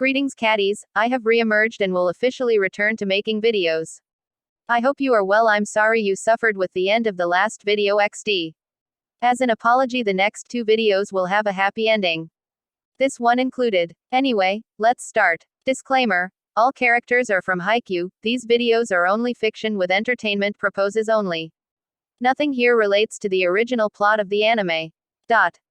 Greetings catties, I have re-emerged and will officially return to making videos. I hope you are well. I'm sorry you suffered with the end of the last video XD. As an apology, the next 2 videos will have a happy ending. This one included. Anyway, let's start. Disclaimer. All characters are from Haikyuu, these videos are only fiction with entertainment purposes only. Nothing here relates to the original plot of the anime.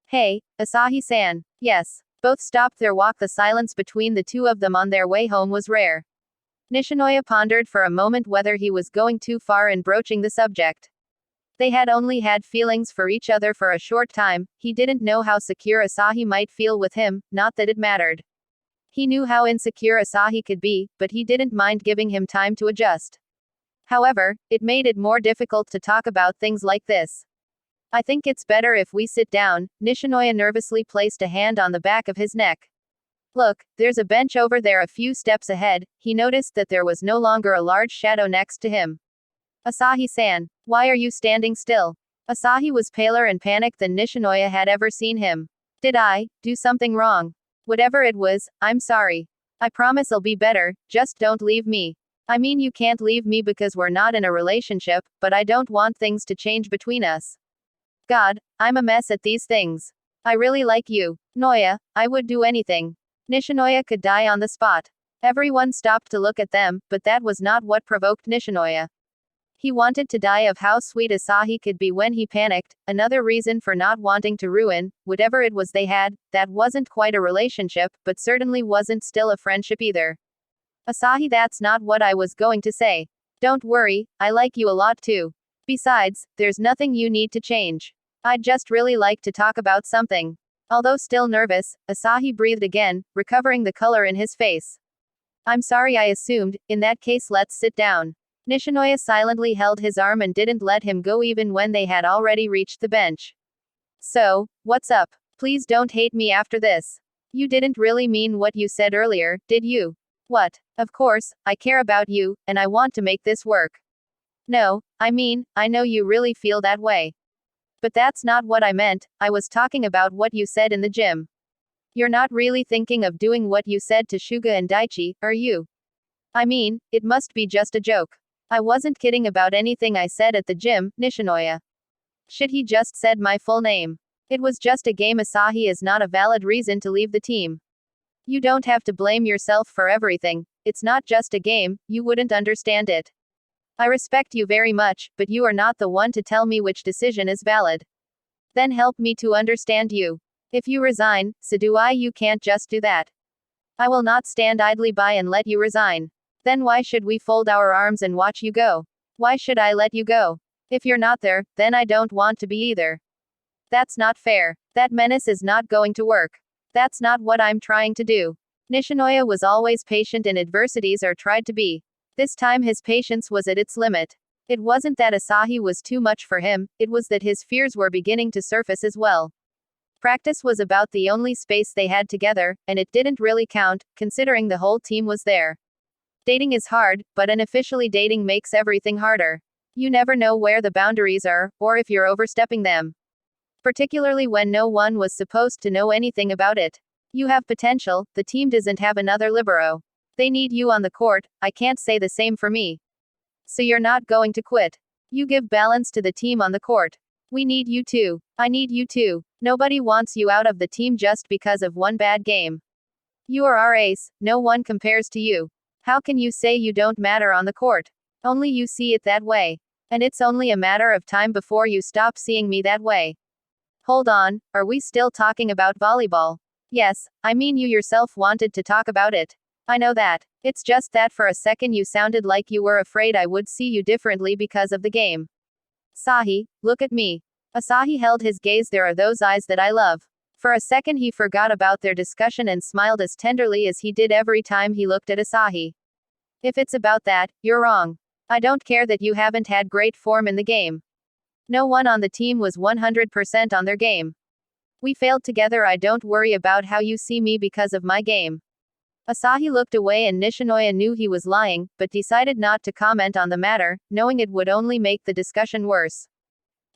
Hey, Asahi-san. Yes. Both stopped their walk. The silence between the two of them on their way home was rare. Nishinoya pondered for a moment whether he was going too far in broaching the subject. They had only had feelings for each other for a short time, he didn't know how secure Asahi might feel with him, not that it mattered. He knew how insecure Asahi could be, but he didn't mind giving him time to adjust. However, it made it more difficult to talk about things like this. I think it's better if we sit down. Nishinoya nervously placed a hand on the back of his neck. Look, there's a bench over there a few steps ahead. He noticed that there was no longer a large shadow next to him. Asahi-san, why are you standing still? Asahi was paler and panicked than Nishinoya had ever seen him. Did I do something wrong? Whatever it was, I'm sorry. I promise I'll be better, just don't leave me. I mean, you can't leave me because we're not in a relationship, but I don't want things to change between us. God, I'm a mess at these things. I really like you. Noya, I would do anything. Nishinoya could die on the spot. Everyone stopped to look at them, but that was not what provoked Nishinoya. He wanted to die of how sweet Asahi could be when he panicked, another reason for not wanting to ruin, whatever it was they had, that wasn't quite a relationship, but certainly wasn't still a friendship either. Asahi, that's not what I was going to say. Don't worry, I like you a lot too. Besides, there's nothing you need to change. I'd just really like to talk about something. Although still nervous, Asahi breathed again, recovering the color in his face. I'm sorry, I assumed. In that case, let's sit down. Nishinoya silently held his arm and didn't let him go even when they had already reached the bench. So, what's up? Please don't hate me after this. You didn't really mean what you said earlier, did you? What? Of course, I care about you, and I want to make this work. No, I mean, I know you really feel that way. But that's not what I meant, I was talking about what you said in the gym. You're not really thinking of doing what you said to Shuga and Daichi, are you? I mean, it must be just a joke. I wasn't kidding about anything I said at the gym, Nishinoya. Shit, he just said my full name. It was just a game. Asahi is not a valid reason to leave the team. You don't have to blame yourself for everything. It's not just a game, you wouldn't understand it. I respect you very much, but you are not the one to tell me which decision is valid. Then help me to understand you. If you resign, so do I. You can't just do that. I will not stand idly by and let you resign. Then why should we fold our arms and watch you go? Why should I let you go? If you're not there, then I don't want to be either. That's not fair. That menace is not going to work. That's not what I'm trying to do. Nishinoya was always patient in adversities, or tried to be. This time his patience was at its limit. It wasn't that Asahi was too much for him, it was that his fears were beginning to surface as well. Practice was about the only space they had together, and it didn't really count, considering the whole team was there. Dating is hard, but unofficially dating makes everything harder. You never know where the boundaries are, or if you're overstepping them. Particularly when no one was supposed to know anything about it. You have potential, the team doesn't have another libero. They need you on the court, I can't say the same for me. So you're not going to quit. You give balance to the team on the court. We need you too. I need you too. Nobody wants you out of the team just because of one bad game. You are our ace, no one compares to you. How can you say you don't matter on the court? Only you see it that way. And it's only a matter of time before you stop seeing me that way. Hold on, are we still talking about volleyball? Yes, I mean you yourself wanted to talk about it. I know that. It's just that for a second you sounded like you were afraid I would see you differently because of the game. Sahi, look at me. Asahi held his gaze. There are those eyes that I love. For a second he forgot about their discussion and smiled as tenderly as he did every time he looked at Asahi. If it's about that, you're wrong. I don't care that you haven't had great form in the game. No one on the team was 100% on their game. We failed together. I don't worry about how you see me because of my game. Asahi looked away and Nishinoya knew he was lying, but decided not to comment on the matter, knowing it would only make the discussion worse.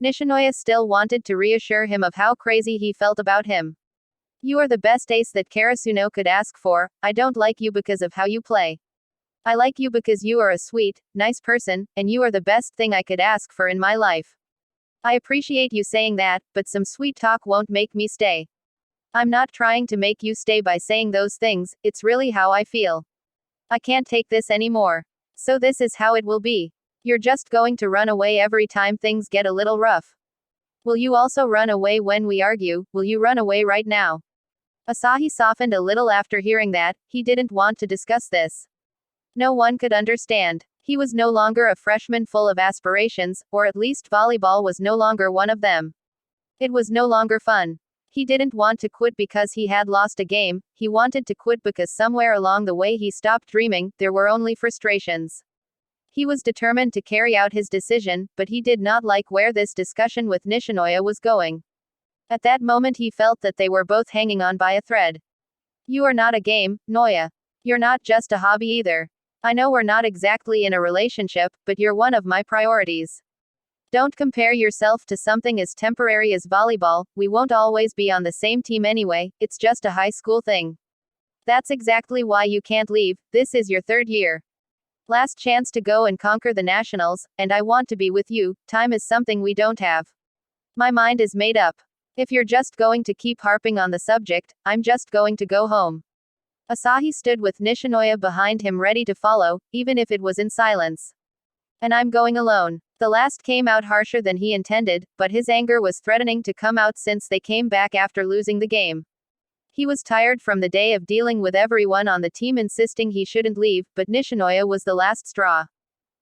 Nishinoya still wanted to reassure him of how crazy he felt about him. You are the best ace that Karasuno could ask for. I don't like you because of how you play. I like you because you are a sweet, nice person, and you are the best thing I could ask for in my life. I appreciate you saying that, but some sweet talk won't make me stay. I'm not trying to make you stay by saying those things, it's really how I feel. I can't take this anymore. So this is how it will be. You're just going to run away every time things get a little rough. Will you also run away when we argue? Will you run away right now? Asahi softened a little after hearing that. He didn't want to discuss this. No one could understand. He was no longer a freshman full of aspirations, or at least volleyball was no longer one of them. It was no longer fun. He didn't want to quit because he had lost a game, he wanted to quit because somewhere along the way he stopped dreaming, there were only frustrations. He was determined to carry out his decision, but he did not like where this discussion with Nishinoya was going. At that moment he felt that they were both hanging on by a thread. You are not a game, Noya. You're not just a hobby either. I know we're not exactly in a relationship, but you're one of my priorities. Don't compare yourself to something as temporary as volleyball, we won't always be on the same team anyway, it's just a high school thing. That's exactly why you can't leave, this is your third year. Last chance to go and conquer the nationals, and I want to be with you, time is something we don't have. My mind is made up. If you're just going to keep harping on the subject, I'm just going to go home. Asahi stood with Nishinoya behind him ready to follow, even if it was in silence. And I'm going alone. The last came out harsher than he intended, but his anger was threatening to come out since they came back after losing the game. He was tired from the day of dealing with everyone on the team insisting he shouldn't leave, but Nishinoya was the last straw.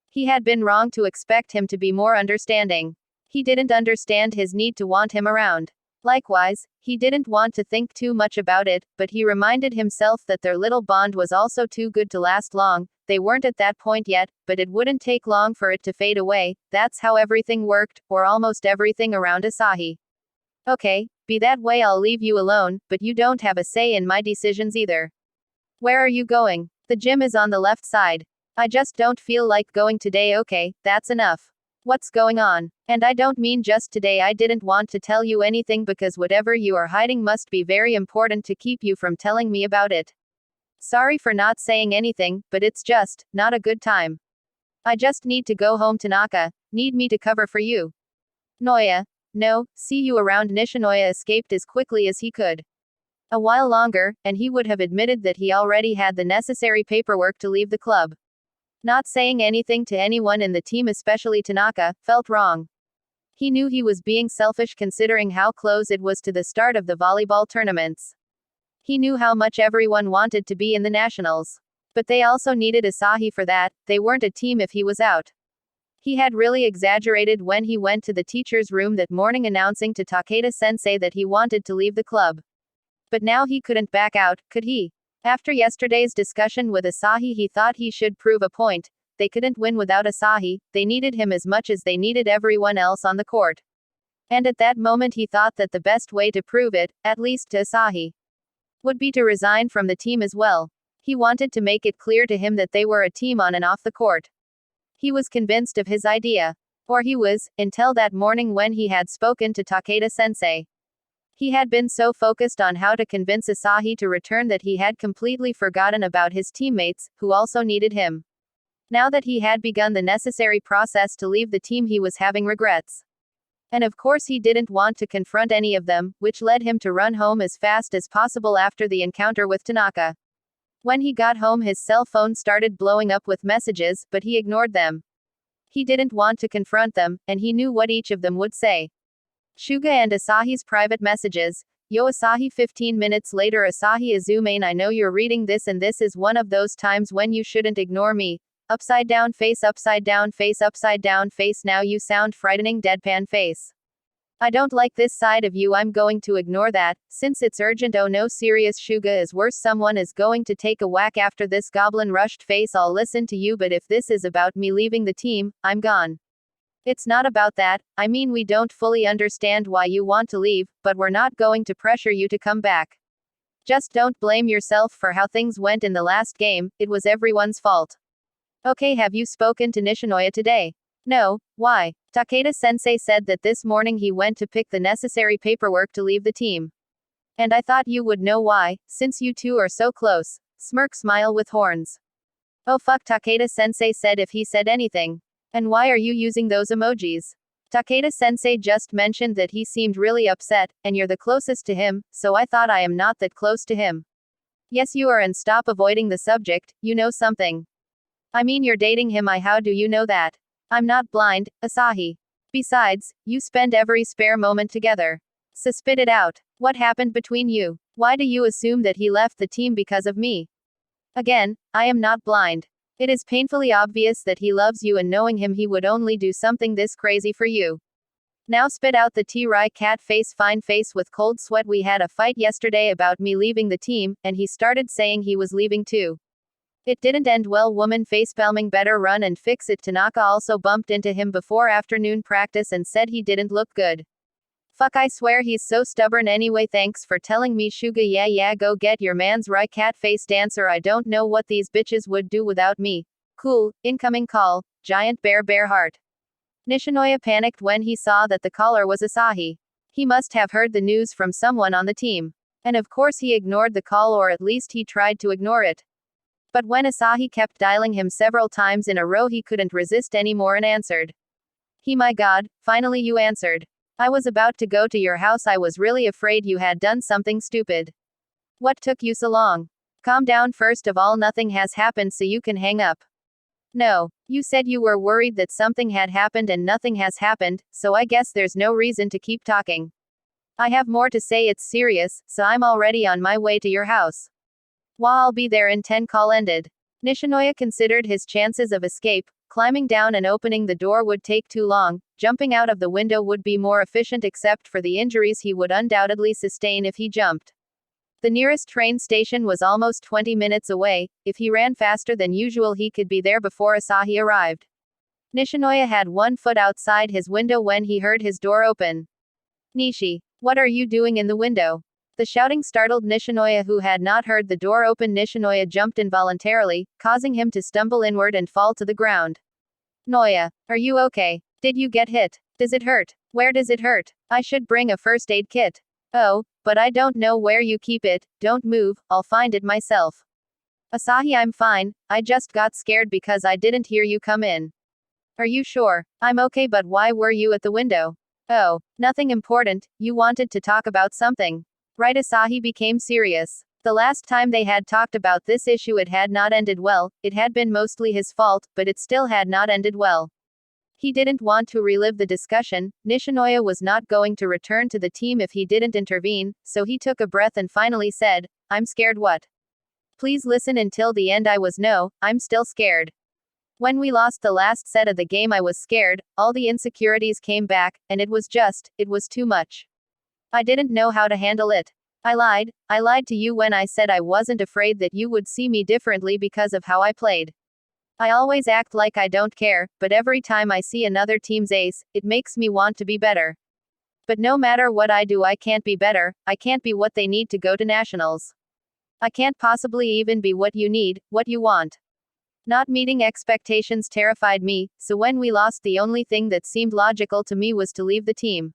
He had been wrong to expect him to be more understanding. He didn't understand his need to want him around. Likewise, he didn't want to think too much about it, but he reminded himself that their little bond was also too good to last long. They weren't at that point yet, but it wouldn't take long for it to fade away. That's how everything worked, or almost everything around Asahi. Okay, be that way, I'll leave you alone, but you don't have a say in my decisions either. Where are you going? The gym is on the left side. I just don't feel like going today. Okay, that's enough. What's going on? And I don't mean just today. I didn't want to tell you anything because whatever you are hiding must be very important to keep you from telling me about it. Sorry for not saying anything, but it's just not a good time. I just need to go home. Tanaka, need me to cover for you? Noya, no, see you around. Nishinoya escaped as quickly as he could. A while longer, and he would have admitted that he already had the necessary paperwork to leave the club. Not saying anything to anyone in the team, especially Tanaka, felt wrong. He knew he was being selfish considering how close it was to the start of the volleyball tournaments. He knew how much everyone wanted to be in the nationals. But they also needed Asahi for that, they weren't a team if he was out. He had really exaggerated when he went to the teacher's room that morning announcing to Takeda-sensei that he wanted to leave the club. But now he couldn't back out, could he? After yesterday's discussion with Asahi, he thought he should prove a point. They couldn't win without Asahi, they needed him as much as they needed everyone else on the court. And at that moment he thought that the best way to prove it, at least to Asahi, would be to resign from the team as well. He wanted to make it clear to him that they were a team on and off the court. He was convinced of his idea. Or he was, until that morning when he had spoken to Takeda-sensei. He had been so focused on how to convince Asahi to return that he had completely forgotten about his teammates, who also needed him. Now that he had begun the necessary process to leave the team, he was having regrets. And of course he didn't want to confront any of them, which led him to run home as fast as possible after the encounter with Tanaka. When he got home, his cell phone started blowing up with messages, but he ignored them. He didn't want to confront them, and he knew what each of them would say. Shuga and Asahi's private messages. Yo Asahi, 15 minutes later. Asahi Azumane, I know you're reading this and this is one of those times when you shouldn't ignore me. Upside down face, upside down face, upside down face. Now you sound frightening. Deadpan face. I don't like this side of you. I'm going to ignore that, since it's urgent. Oh no, serious. Shuga is worse. Someone is going to take a whack after this. Goblin rushed face. I'll listen to you, but if this is about me leaving the team, I'm gone. It's not about that, I mean we don't fully understand why you want to leave, but we're not going to pressure you to come back. Just don't blame yourself for how things went in the last game, it was everyone's fault. Okay, have you spoken to Nishinoya today? No, why? Takeda-sensei said that this morning he went to pick the necessary paperwork to leave the team. And I thought you would know why, since you two are so close. Smirk smile with horns. Oh fuck, Takeda-sensei said if he said anything. And why are you using those emojis? Takeda-sensei just mentioned that he seemed really upset, and you're the closest to him, so I thought I am not that close to him. Yes you are, and stop avoiding the subject, you know something. I mean you're dating him. How do you know that? I'm not blind, Asahi. Besides, you spend every spare moment together. So spit it out. What happened between you? Why do you assume that he left the team because of me? Again, I am not blind. It is painfully obvious that he loves you, and knowing him he would only do something this crazy for you. Now spit out the T-Rai cat face, fine face with cold sweat. We had a fight yesterday about me leaving the team, and he started saying he was leaving too. It didn't end well, woman facepalming. Better run and fix it. Tanaka also bumped into him before afternoon practice and said he didn't look good. Fuck, I swear he's so stubborn. Anyway, thanks for telling me, Shuga. Yeah, go get your man's right, cat face dancer. I don't know what these bitches would do without me. Cool, incoming call, giant bear heart. Nishinoya panicked when he saw that the caller was Asahi. He must have heard the news from someone on the team. And of course he ignored the call, or at least he tried to ignore it. But when Asahi kept dialing him several times in a row, he couldn't resist anymore and answered. My god, finally you answered. I was about to go to your house. I was really afraid you had done something stupid. What took you so long? Calm down. First of all, nothing has happened, so you can hang up. No, you said you were worried that something had happened and nothing has happened, so I guess there's no reason to keep talking. I have more to say. It's serious, so I'm already on my way to your house. I'll be there in 10. Call ended. Nishinoya considered his chances of escape. Climbing down and opening the door would take too long. Jumping out of the window would be more efficient, except for the injuries he would undoubtedly sustain if he jumped. The nearest train station was almost 20 minutes away. If he ran faster than usual, he could be there before Asahi arrived. Nishinoya had one foot outside his window when he heard his door open. Nishi, what are you doing in the window? The shouting startled Nishinoya, who had not heard the door open. Nishinoya jumped involuntarily, causing him to stumble inward and fall to the ground. Noya, are you okay? Did you get hit? Does it hurt? Where does it hurt? I should bring a first aid kit. Oh, but I don't know where you keep it. Don't move, I'll find it myself. Asahi, I'm fine. I just got scared because I didn't hear you come in. Are you sure? I'm okay, but why were you at the window? Oh, nothing important. You wanted to talk about something. Right? Asahi became serious. The last time they had talked about this issue, it had not ended well. It had been mostly his fault, but it still had not ended well. He didn't want to relive the discussion. Nishinoya was not going to return to the team if he didn't intervene, so he took a breath and finally said, I'm scared. What? Please listen until the end. I'm still scared. When we lost the last set of the game, I was scared. All the insecurities came back, and it was too much. I didn't know how to handle it. I lied to you when I said I wasn't afraid that you would see me differently because of how I played. I always act like I don't care, but every time I see another team's ace, it makes me want to be better. But no matter what I do, I can't be better. I can't be what they need to go to nationals. I can't possibly even be what you need, what you want. Not meeting expectations terrified me, so when we lost, the only thing that seemed logical to me was to leave the team.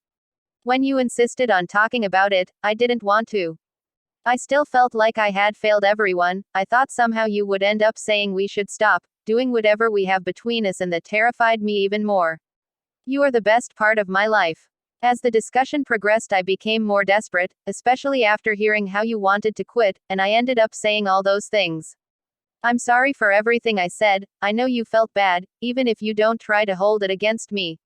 When you insisted on talking about it, I didn't want to. I still felt like I had failed everyone. I thought somehow you would end up saying we should stop doing whatever we have between us, and that terrified me even more. You are the best part of my life. As the discussion progressed, I became more desperate, especially after hearing how you wanted to quit, and I ended up saying all those things. I'm sorry for everything I said. I know you felt bad, even if you don't try to hold it against me.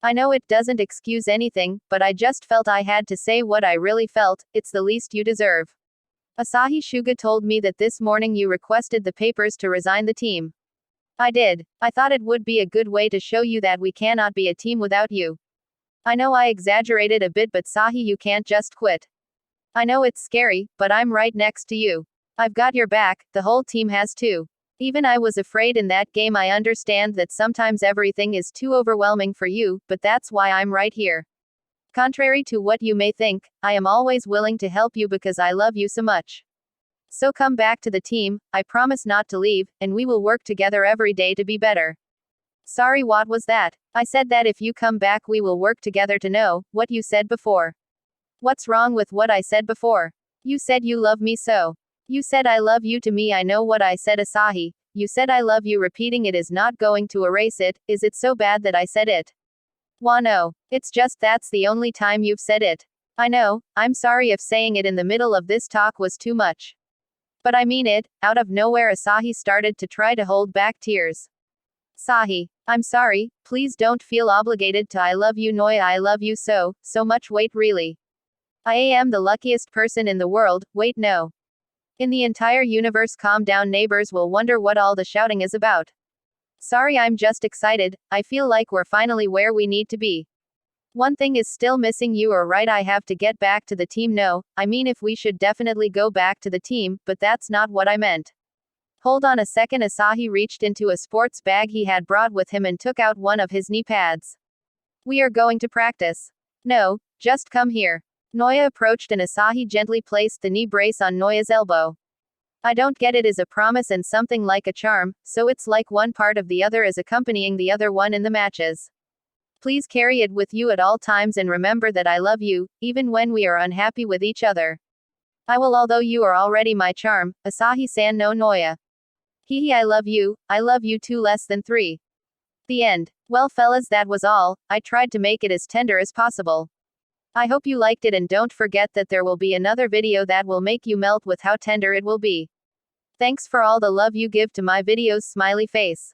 I know it doesn't excuse anything, but I just felt I had to say what I really felt. It's the least you deserve. Asahi Shuga told me that this morning you requested the papers to resign the team. I did. I thought it would be a good way to show you that we cannot be a team without you. I know I exaggerated a bit, but Sahi, you can't just quit. I know it's scary, but I'm right next to you. I've got your back, the whole team has too. Even I was afraid in that game. I understand that sometimes everything is too overwhelming for you, but that's why I'm right here. Contrary to what you may think, I am always willing to help you because I love you so much. So come back to the team, I promise not to leave, and we will work together every day to be better. Sorry, what was that? I said that if you come back we will work together to know what you said before. What's wrong with what I said before? You said you love me so. You said I love you to me. I know what I said, Asahi. You said I love you. Repeating it is not going to erase it. Is it so bad that I said it? Wano. It's just that's the only time you've said it. I know, I'm sorry if saying it in the middle of this talk was too much. But I mean it. Out of nowhere, Asahi started to try to hold back tears. Sahi. I'm sorry, please don't feel obligated to I love you Noya, I love you so much. Wait, really? I am the luckiest person in the world. Wait, no. In the entire universe. Calm down, neighbors will wonder what all the shouting is about. Sorry, I'm just excited. I feel like we're finally where we need to be. One thing is still missing. You are right, I have to get back to the team. No, I mean if we should definitely go back to the team, but that's not what I meant. Hold on a second. Asahi reached into a sports bag he had brought with him and took out one of his knee pads. We are going to practice. No, just come here. Noya approached and Asahi gently placed the knee brace on Noya's elbow. I don't get it. Is a promise and something like a charm, so it's like one part of the other is accompanying the other one in the matches. Please carry it with you at all times and remember that I love you, even when we are unhappy with each other. I will, although you are already my charm, Asahi-san no Noya. Hihi, I love you too. Less than 3. The end. Well fellas, that was all. I tried to make it as tender as possible. I hope you liked it and don't forget that there will be another video that will make you melt with how tender it will be. Thanks for all the love you give to my videos. Smiley face.